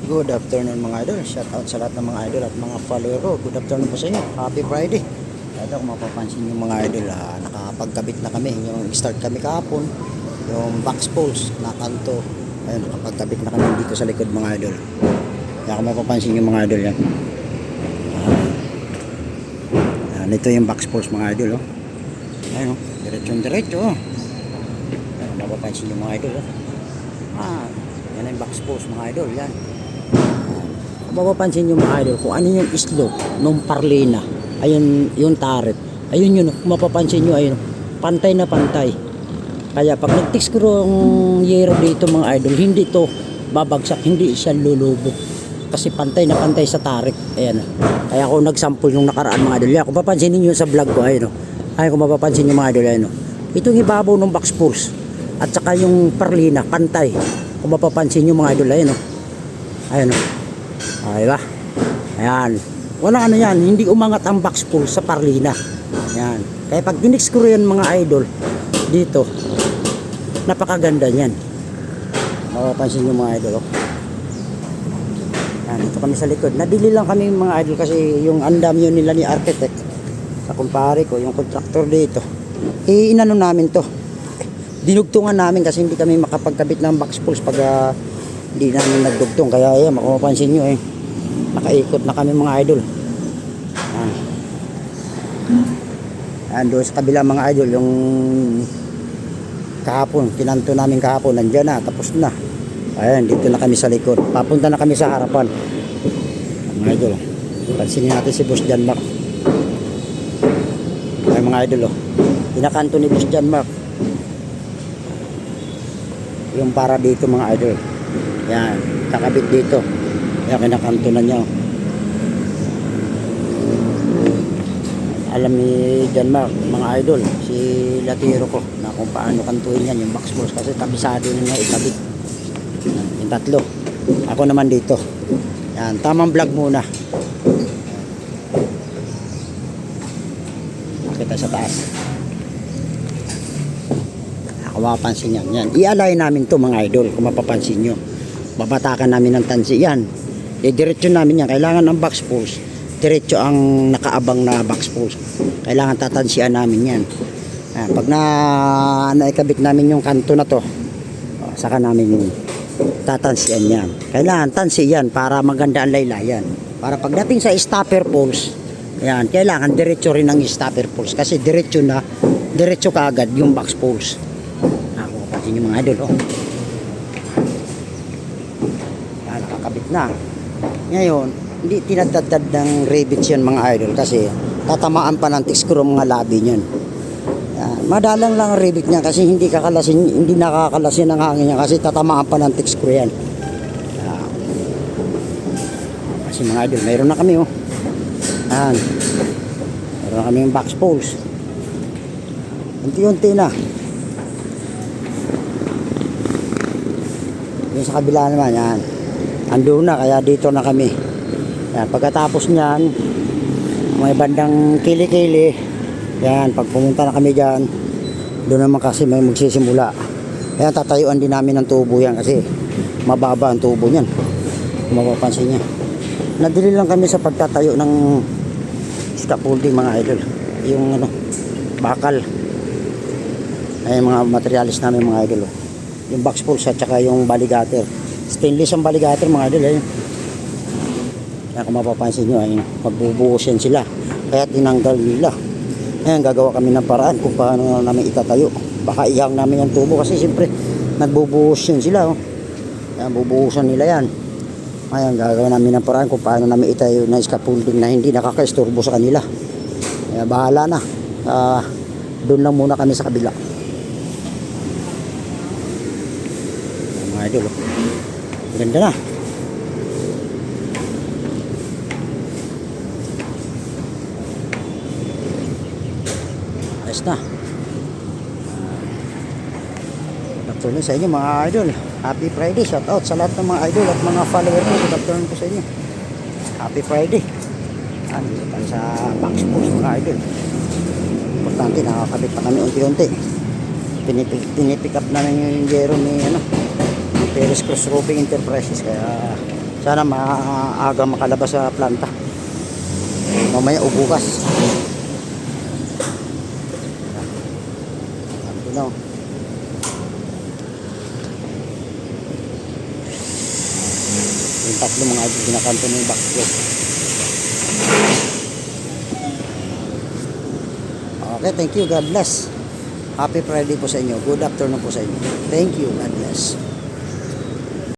Good afternoon mga idol. Shout out sa lahat ng mga idol at mga follower ko. Good afternoon po sa inyo. Happy Friday. Ito kung mapapansin yung mga idol, nakapagkabit na kami. Yung start kami kahapon, yung box poles na kanto. Ayun, nakapagkabit na kami dito sa likod mga idol. Kaya kung mapapansin yung mga idol yan. Ito yung box poles mga idol. Oh. Ayun, diretso. Ayun, mapapansin yung mga idol. Oh. Yan ang box poles mga idol. Yan. Kung mapapansin nyo mga idol kung ano yung slope nung parlina, ayun yung turret, ayun yun, kung mapapansin nyo, ayun, pantay na pantay. Kaya pag nag-tix ko ang yero dito mga idol, hindi to babagsak, hindi siya lulubog kasi pantay na pantay sa turret. Ayan. Kaya ako nagsample yung nakaraan mga idol. Kung mapapansin niyo sa vlog ko, ayun, ay kung mapapansin nyo mga idol, ayun, itong ibabaw ng box poles at saka yung parlina pantay. Kung mapapansin nyo mga idol, ayun, ayun, diba? Ayan. Walang ano yan, hindi umangat ang box pool sa parlina. Ayan. Kaya pag dinix-screw yan mga idol, dito, napakaganda niyan. Mapapansin nyo mga idol. Ayan, dito kami sa likod. Nadili lang kami mga idol kasi yung andam yun nila ni architect. Sa kumpare ko, yung contractor dito. Inano namin to. Dinugtungan namin kasi hindi kami makapagkabit ng box pools pag hindi namin nagdugtong. Kaya ayan, mapapansin nyo nakaikot na kami mga idol. Doon sa kabila mga idol, yung kahapon, kinanto namin kahapon, nandiyan na, tapos na. Ayan, dito na kami sa likod. Papunta na kami sa harapan. Mga idol, pansinin natin si Boss John Mark. Ay mga idol, pinakanto ni Boss John Mark. Yung para dito mga idol. Yan, kakabit dito. Kaya kinakanto na niya. Alam ni John Mark, mga idol, si Latiro ko, na kung paano kantuin yan, yung box poles kasi kabisado na niya ikabit. Yung tatlo. Ako naman dito. Yan, tamang vlog muna. Kita sa taas. Ako mapapansin yan. Yan. I-alay namin to mga idol, kung mapapansin nyo. Babatakan namin ng tansi yan. Diretso namin yan. Kailangan ng box poles. Diretso ang nakaabang na box poles. Kailangan tatansian namin yan. Pag naikabit namin yung kanto na to, saka namin tatansian yan. Kailangan tansi yan para maganda ang laylayan. Para pagdating sa stopper poles, yan, kailangan diretso rin ang stopper poles. Kasi diretso kaagad yung box poles. Pati yung mga idol, yan, nakakabit na. Ngayon, hindi tinatadtad ng rivets yan mga idol kasi tatamaan pa ng tiskuro mga labi niyan. Madalang lang ang rivet niya kasi hindi nakakalasin ang hangin niya kasi tatamaan pa ng tiskuro yan. Kasi mga idol, mayroon na kami Yan. Mayroon na kami yung box poles. Unti-unti na. Yung sa kabila naman, yan. Ando na, kaya dito na kami. Yan, pagkatapos niyan, may bandang kili-kili. Yan, pag pumunta na kami dyan, doon naman kasi may magsisimula. Yan, tatayuan din namin ng tubo yan kasi mababa ang tubo niyan. Kung mapapansin niya. Nadili lang kami sa pagtatayo ng scaffolding mga idol. Yung bakal. Ay mga materialis namin mga idol. Yung box poles at saka yung baligater. Stainless ang baligater mga idol. Kaya kung mapapansin nyo, magbubuhos yan sila. Kaya tinanggal nila. Ayan, gagawa kami ng paraan kung paano namin itatayo. Baka ihang namin yung tubo kasi siyempre nagbubuhos yan sila. Ayan, bubuhusan nila yan. Ayan, gagawa namin ng paraan kung paano namin itayo na scaffolding na hindi nakaka-istorbo sa kanila. Kaya bahala na. Doon lang muna kami sa kabila. Mga idol, ganda na. Ayos na. Afternoon sa inyo mga idol. Happy Friday. Shout out sa lahat ng mga idol at mga follower ko. Good afternoon po sa inyo. Happy Friday. Dito tayo sa box poles mga idol. Importante, nakakabit pa kami unti-unti. Pinipick up na yung yero ni Paris Cross Roofing Enterprises. Kaya Sana maaga makalabas sa planta. Mamaya o bukas. Ito na. Yung tatlo mga idol, ginakanto na yung backflow. Okay, thank you. God bless. Happy Friday po sa inyo. Good afternoon po sa inyo. Thank you. God bless.